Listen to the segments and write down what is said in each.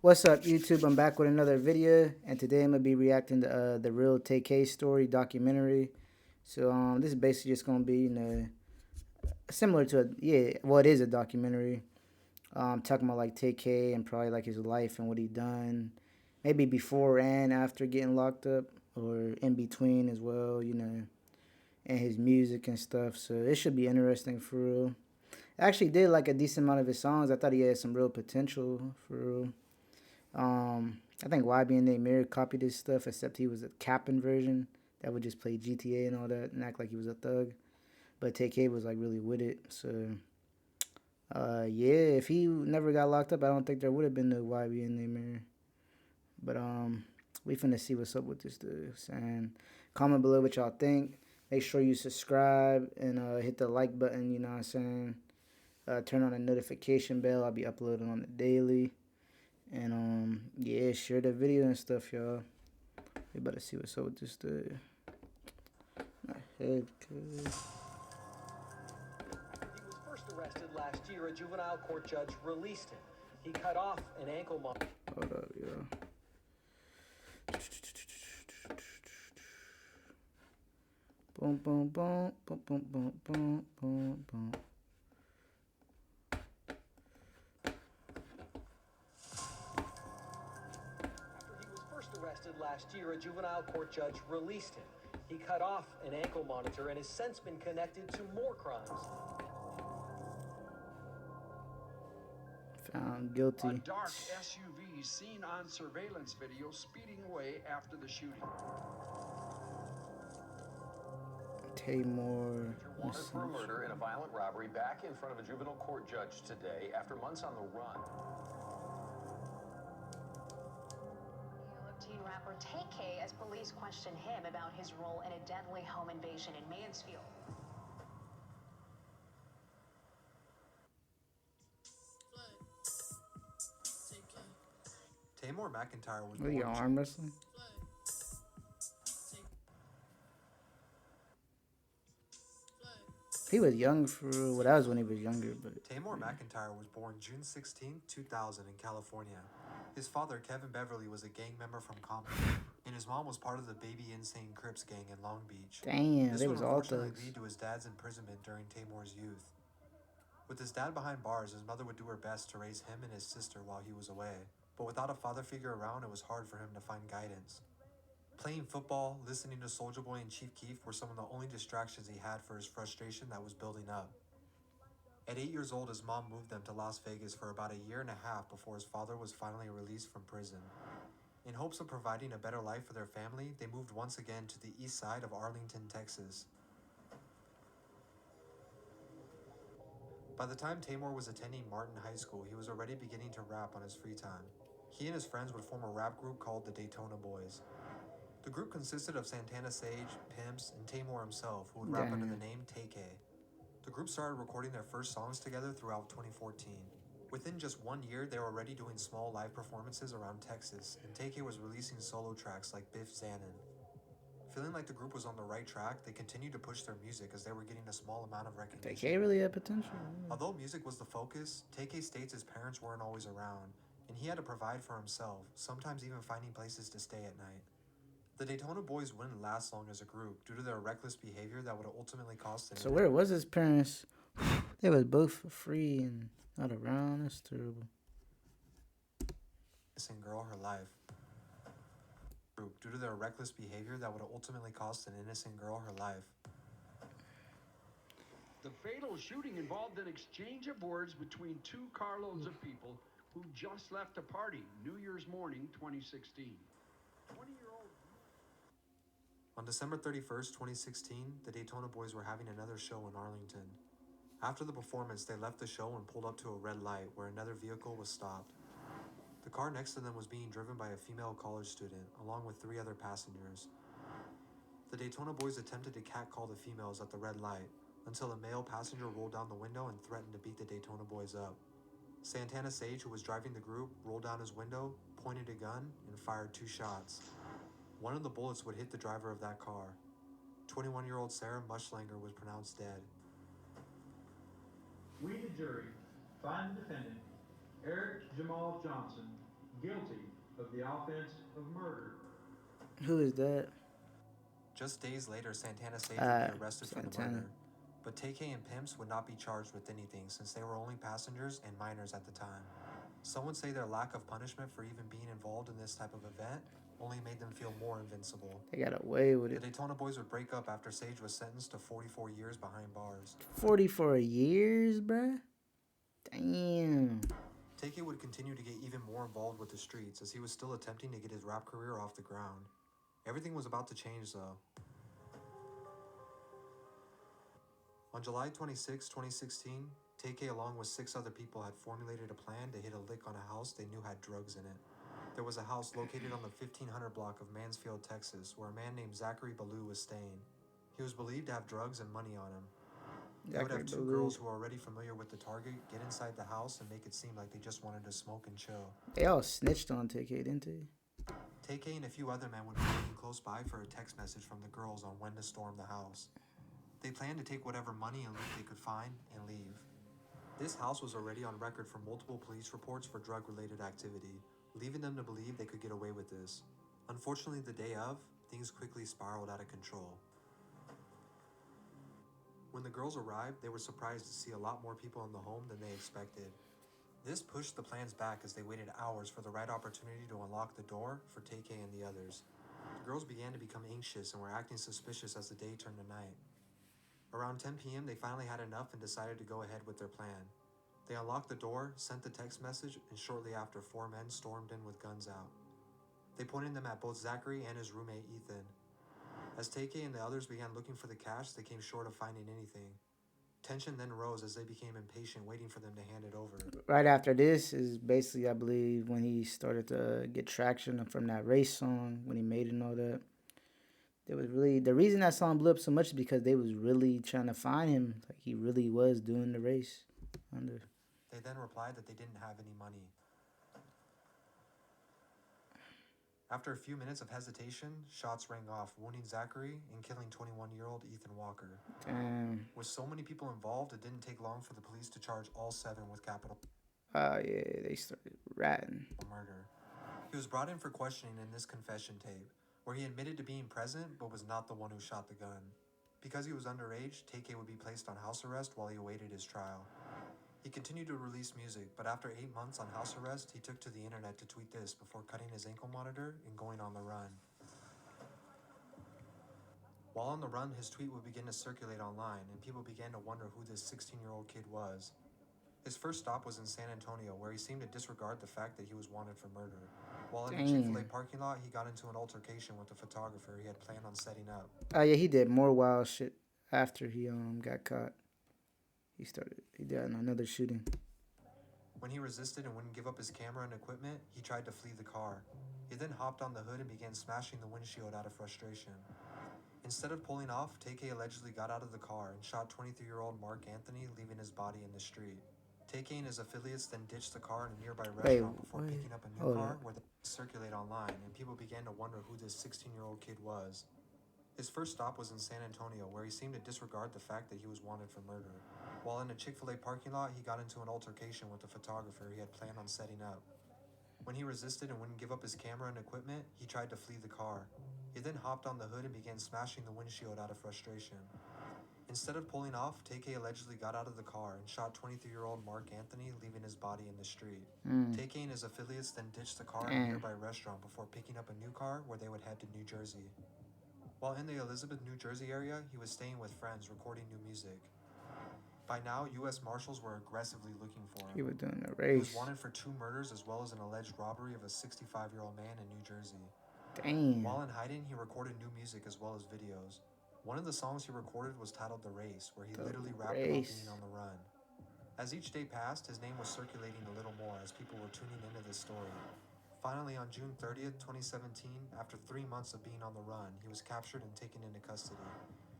What's up, YouTube? I'm back with another video, and today I'm gonna be reacting to the real TK story documentary. So this is basically just gonna be similar to it is a documentary. Talking about like TK and probably like his life and what he done, maybe before and after getting locked up, or in between as well. And his music and stuff. So it should be interesting for real. I actually did like a decent amount of his songs. I thought he had some real potential for real. I think YB and Nate copied his stuff, except he was a capping version that would just play GTA and all that and act like he was a thug. But TK was like really with it. So, yeah, if he never got locked up, I don't think there would have been no YB and Nate. But we finna see what's up with this dude. And comment below what y'all think. Make sure you subscribe and hit the like button. You know what I'm saying? Turn on the notification bell. I'll be uploading on the daily. And yeah, share the video and stuff, y'all. We better see what's up with this dude. My head, cuz. He was first arrested last year. A juvenile court judge released him. He cut off an ankle monitor. Hold up, y'all. Boom, boom, boom, boom, boom, boom, boom, boom, boom. After he was first arrested last year, a juvenile court judge released him. He cut off an ankle monitor and has since been connected to more crimes. Found guilty. A dark SUV seen on surveillance video speeding away after the shooting. Taymor. Wanted for murder in a violent robbery back in front of a juvenile court judge today after months on the run. Teen rapper TK as police question him about his role in a deadly home invasion in Mansfield. Taymor McIntyre was What are you, born. arm wrestling? He was young for real. Well, that was when he was younger, but Taymor McIntyre was born June 16, 2000 in California. His father, Kevin Beverly, was a gang member from Compton, and his mom was part of the Baby Insane Crips gang in Long Beach. damn, This they would was all unfortunately thugs. lead to his dad's imprisonment during Taymor's youth. With his dad behind bars, his mother would do her best to raise him and his sister while he was away. But without a father figure around, it was hard for him to find guidance. Playing football, listening to Soulja Boy and Chief Keef were some of the only distractions he had for his frustration that was building up. At 8 years old, his mom moved them to Las Vegas for about a year and a half before his father was finally released from prison. In hopes of providing a better life for their family, they moved once again to the east side of Arlington, Texas. By the time Taymor was attending Martin High School, he was already beginning to rap on his free time. He and his friends would form a rap group called the Daytona Boys. The group consisted of Santana Sage, Pimps, and Taymor himself, who would rap under the name TK. The group started recording their first songs together throughout 2014. Within just 1 year, they were already doing small live performances around Texas, and TK was releasing solo tracks like Biff Zanin. Feeling like the group was on the right track, they continued to push their music as they were getting a small amount of recognition. TK really had potential. Although music was the focus, TK states his parents weren't always around, and he had to provide for himself, sometimes even finding places to stay at night. The Daytona Boys wouldn't last long as a group due to their reckless behavior that would ultimately cost them. So where was his parents? They was both free and not around. That's terrible. Innocent girl her life. Due to their reckless behavior that would ultimately cost an innocent girl her life. The fatal shooting involved an exchange of words between two carloads of people who just left a party New Year's morning 2016. 20-year-old. On December 31st, 2016, the Daytona Boys were having another show in Arlington. After the performance, they left the show and pulled up to a red light where another vehicle was stopped. The car next to them was being driven by a female college student, along with 3 other passengers. The Daytona Boys attempted to catcall the females at the red light, until a male passenger rolled down the window and threatened to beat the Daytona Boys up. Santana Sage, who was driving the group, rolled down his window, pointed a gun, and fired 2 shots. One of the bullets would hit the driver of that car. 21-year-old Sarah Mushlanger was pronounced dead. We, the jury, find the defendant, Eric Jamal Johnson, guilty of the offense of murder. Who is that? Just days later, Santana Sage would be arrested for the Santana. murder. But TK and Pimps would not be charged with anything since they were only passengers and minors at the time. Some would say their lack of punishment for even being involved in this type of event only made them feel more invincible. They got away with The it. Daytona Boys would break up after Sage was sentenced to 44 years behind bars. 44 years, bruh? Damn. TK would continue to get even more involved with the streets as he was still attempting to get his rap career off the ground. Everything was about to change though. On July 26, 2016, TK along with 6 other people had formulated a plan to hit a lick on a house they knew had drugs in it. There was a house located on the 1500 block of Mansfield, Texas, where a man named Zachary Ballou was staying. He was believed to have drugs and money on him. They would have 2 girls who were already familiar with the target get inside the house and make it seem like they just wanted to smoke and chill. They all snitched on TK, didn't they? TK and a few other men would be waiting close by for a text message from the girls on when to storm the house. They planned to take whatever money and loot they could find and leave. This house was already on record for multiple police reports for drug-related activity, leaving them to believe they could get away with this. Unfortunately, the day of, things quickly spiraled out of control. When the girls arrived, they were surprised to see a lot more people in the home than they expected. This pushed the plans back as they waited hours for the right opportunity to unlock the door for TK and the others. The girls began to become anxious and were acting suspicious as the day turned to night. Around 10 p.m., they finally had enough and decided to go ahead with their plan. They unlocked the door, sent the text message, and shortly after, 4 men stormed in with guns out. They pointed them at both Zachary and his roommate Ethan. As TK and the others began looking for the cash, they came short of finding anything. Tension then rose as they became impatient, waiting for them to hand it over. Right after this is basically, I believe, when he started to get traction from that race song, when he made it and all that. There was really, the reason that song blew up so much is because they was really trying to find him. Like, he really was doing the race. They then replied that they didn't have any money. After a few minutes of hesitation, shots rang off, wounding Zachary and killing 21-year-old Ethan Walker. Damn. With so many people involved, it didn't take long for the police to charge all 7 with capital Yeah, they started ratting. murder. He was brought in for questioning in this confession tape, where he admitted to being present but was not the one who shot the gun. Because he was underage, TK would be placed on house arrest while he awaited his trial. He continued to release music, but after 8 months on house arrest, he took to the internet to tweet this before cutting his ankle monitor and going on the run. While on the run, his tweet would begin to circulate online, and people began to wonder who this 16-year-old kid was. His first stop was in San Antonio, where he seemed to disregard the fact that he was wanted for murder. While in the Chick-fil-A parking lot, he got into an altercation with the photographer he had planned on setting up. Yeah, he did more wild shit after he got caught. He did another shooting. When he resisted and wouldn't give up his camera and equipment, he tried to flee the car. He then hopped on the hood and began smashing the windshield out of frustration. Instead of pulling off, TK allegedly got out of the car and shot 23-year-old Mark Anthony, leaving his body in the street. TK and his affiliates then ditched the car in a nearby restaurant before picking up a new car where they circulate online, and people began to wonder who this 16-year-old kid was. His first stop was in San Antonio, where he seemed to disregard the fact that he was wanted for murder. While in a Chick-fil-A parking lot, he got into an altercation with the photographer he had planned on setting up. When he resisted and wouldn't give up his camera and equipment, he tried to flee the car. He then hopped on the hood and began smashing the windshield out of frustration. Instead of pulling off, TK allegedly got out of the car and shot 23-year-old Mark Anthony, leaving his body in the street. TK and his affiliates then ditched the car in a nearby restaurant before picking up a new car where they would head to New Jersey. While in the Elizabeth, New Jersey area, he was staying with friends recording new music. By now, U.S. Marshals were aggressively looking for him. He was doing a He race. was wanted for 2 murders as well as an alleged robbery of a 65-year-old man in New Jersey. Damn. While in hiding, he recorded new music as well as videos. One of the songs he recorded was titled The Race, where he literally rapped about being on the run. As each day passed, his name was circulating a little more as people were tuning into this story. Finally, on June 30th, 2017, after 3 months of being on the run, he was captured and taken into custody.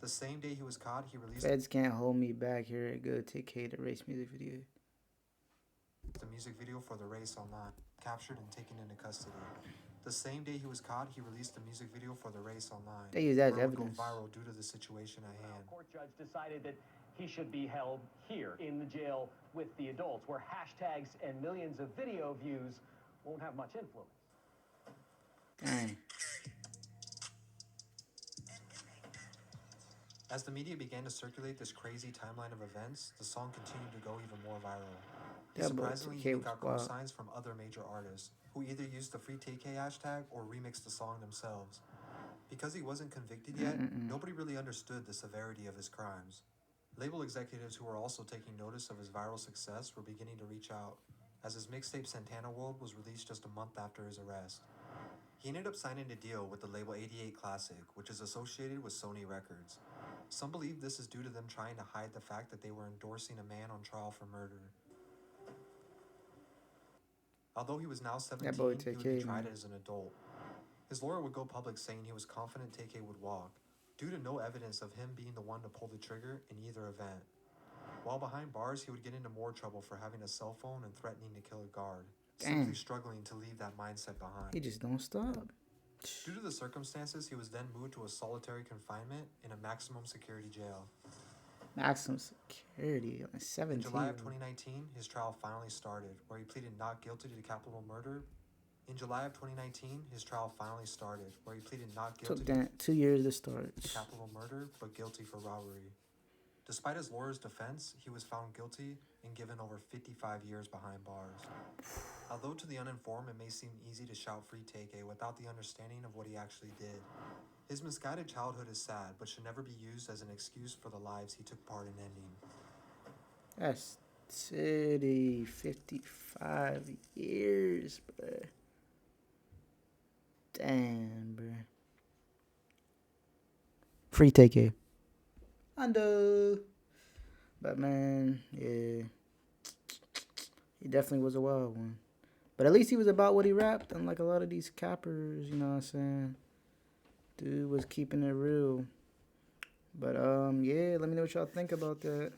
The same day he was caught, he released Feds can't hold me back. Here it go. TK, the race music video. the music video for The Race online, captured and taken into custody. The same day he was caught, he released the music video for The Race online. They use that as where it would go evidence. viral due to the situation at hand. Court judge decided that he should be held here in the jail with the adults, where hashtags and millions of video views won't have much influence. Dang. As the media began to circulate this crazy timeline of events, the song continued to go even more viral. He That boy surprisingly TK even was got wild. co-signs from other major artists, who either used the FreeTK hashtag or remixed the song themselves. Because he wasn't convicted yet, nobody really understood the severity of his crimes. Label executives who were also taking notice of his viral success were beginning to reach out, as his mixtape Santana World was released just a month after his arrest. He ended up signing a deal with the label 88 Classic, which is associated with Sony Records. Some believe this is due to them trying to hide the fact that they were endorsing a man on trial for murder. Although he was now 17, boy he would TK, be tried man. as an adult. His lawyer would go public saying he was confident TK would walk, due to no evidence of him being the one to pull the trigger in either event. While behind bars, he would get into more trouble for having a cell phone and threatening to kill a guard, simply Dang. struggling to leave that mindset behind. He just don't stop. Due to the circumstances, he was then moved to a solitary confinement in a maximum security jail. Maximum security on In 17. July of 2019, his trial finally started, where he pleaded not guilty to capital murder. In July of 2019, his trial finally started, where he pleaded not guilty Took that 2 years to start. to capital murder, but guilty for robbery. Despite his lawyer's defense, he was found guilty and given over 55 years behind bars. Although to the uninformed it may seem easy to shout free TK without the understanding of what he actually did, his misguided childhood is sad, but should never be used as an excuse for the lives he took part in ending. That's city 55 years, bruh. Damn, bruh. Free TK. Undo. But man, yeah. He definitely was a wild one. But at least he was about what he rapped, unlike a lot of these cappers, you know what I'm saying? Dude was keeping it real. But yeah, let me know what y'all think about that.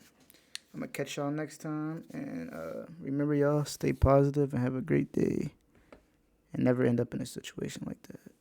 I'm gonna catch y'all next time, and remember y'all, stay positive and have a great day, and never end up in a situation like that.